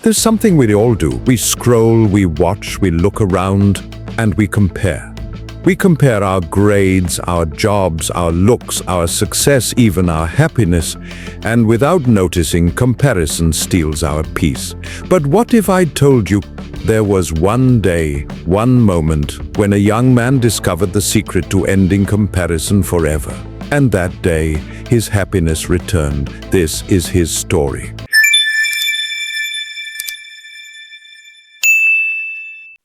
There's something we all do. We scroll, we watch, we look around, and we compare. We compare our grades, our jobs, our looks, our success, even our happiness, and without noticing, comparison steals our peace. But what if I told you there was one day, one moment, when a young man discovered the secret to ending comparison forever? And that day, his happiness returned. This is his story.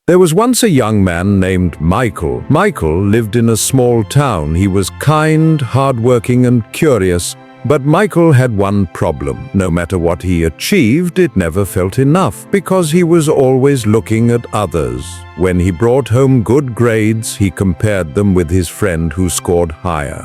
There was once a young man named Michael. Michael lived in a small town. He was kind, hardworking, and curious. But Michael had one problem. No matter what he achieved, it never felt enough, because he was always looking at others. When he brought home good grades, he compared them with his friend who scored higher.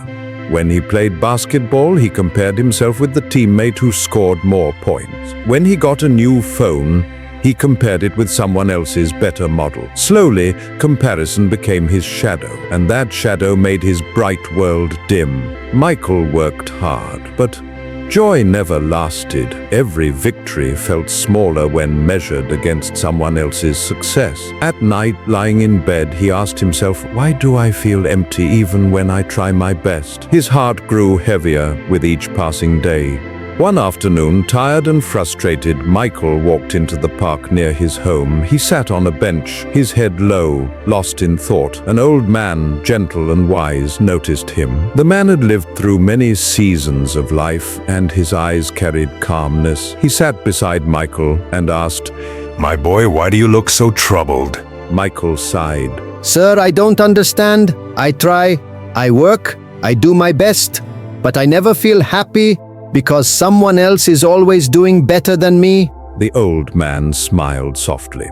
When he played basketball, he compared himself with the teammate who scored more points. When he got a new phone, he compared it with someone else's better model. Slowly, comparison became his shadow, and that shadow made his bright world dim. Michael worked hard, but joy never lasted. Every victory felt smaller when measured against someone else's success. At night, lying in bed, he asked himself, "Why do I feel empty even when I try my best?" His heart grew heavier with each passing day. One afternoon, tired and frustrated, Michael walked into the park near his home. He sat on a bench, his head low, lost in thought. An old man, gentle and wise, noticed him. The man had lived through many seasons of life, and his eyes carried calmness. He sat beside Michael and asked, "My boy, why do you look so troubled?" Michael sighed. "Sir, I don't understand. I try, I work, I do my best, but I never feel happy because someone else is always doing better than me." The old man smiled softly.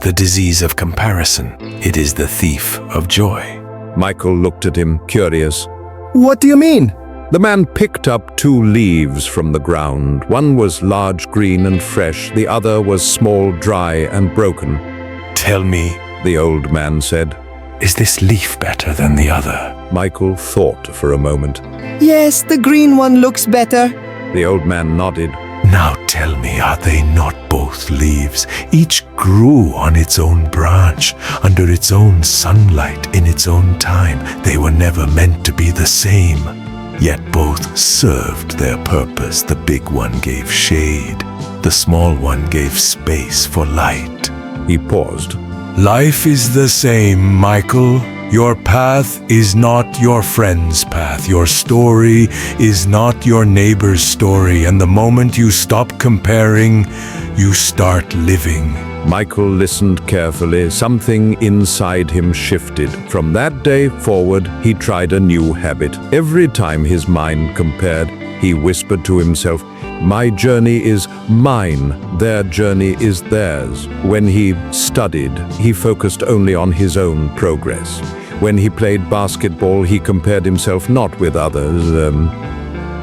The disease of comparison. It is the thief of joy. Michael looked at him, curious. "What do you mean?" The man picked up 2 leaves from the ground. One was large, green and fresh. The other was small, dry and broken. "Tell me," the old man said, "is this leaf better than the other?" Michael thought for a moment. Yes, the green one looks better. The old man nodded. "Now tell me, are they not both leaves? Each grew on its own branch, under its own sunlight, in its own time. They were never meant to be the same. Yet both served their purpose. The big one gave shade. The small one gave space for light." He paused. "Life is the same, Michael. Your path is not your friend's path. Your story is not your neighbor's story. And the moment you stop comparing, you start living." Michael listened carefully. Something inside him shifted. From that day forward, he tried a new habit. Every time his mind compared, he whispered to himself, "My journey is mine, their journey is theirs." When he studied, he focused only on his own progress. When he played basketball, he compared himself not with others,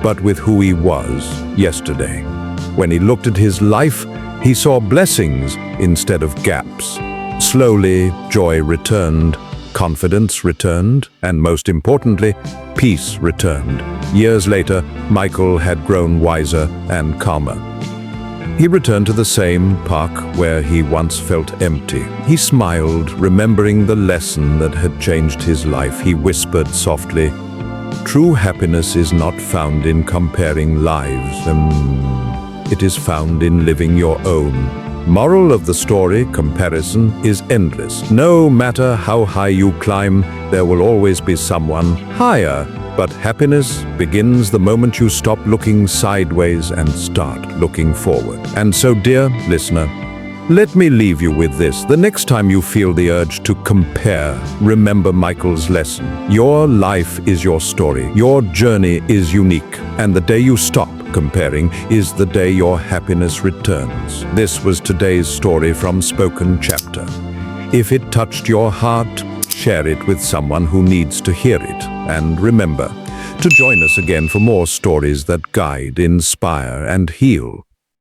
but with who he was yesterday. When he looked at his life, he saw blessings instead of gaps. Slowly, joy returned, confidence returned, and most importantly, peace returned. Years later, Michael had grown wiser and calmer. He returned to the same park where he once felt empty. He smiled, remembering the lesson that had changed his life. He whispered softly, "True happiness is not found in comparing lives. It is found in living your own." Moral of the story, comparison is endless. No matter how high you climb, there will always be someone higher. But happiness begins the moment you stop looking sideways and start looking forward. And so, dear listener, let me leave you with this. The next time you feel the urge to compare, remember Michael's lesson. Your life is your story. Your journey is unique. And the day you stop comparing is the day your happiness returns. This was today's story from Spoken Chapter. If it touched your heart, share it with someone who needs to hear it. And remember to join us again for more stories that guide, inspire, and heal.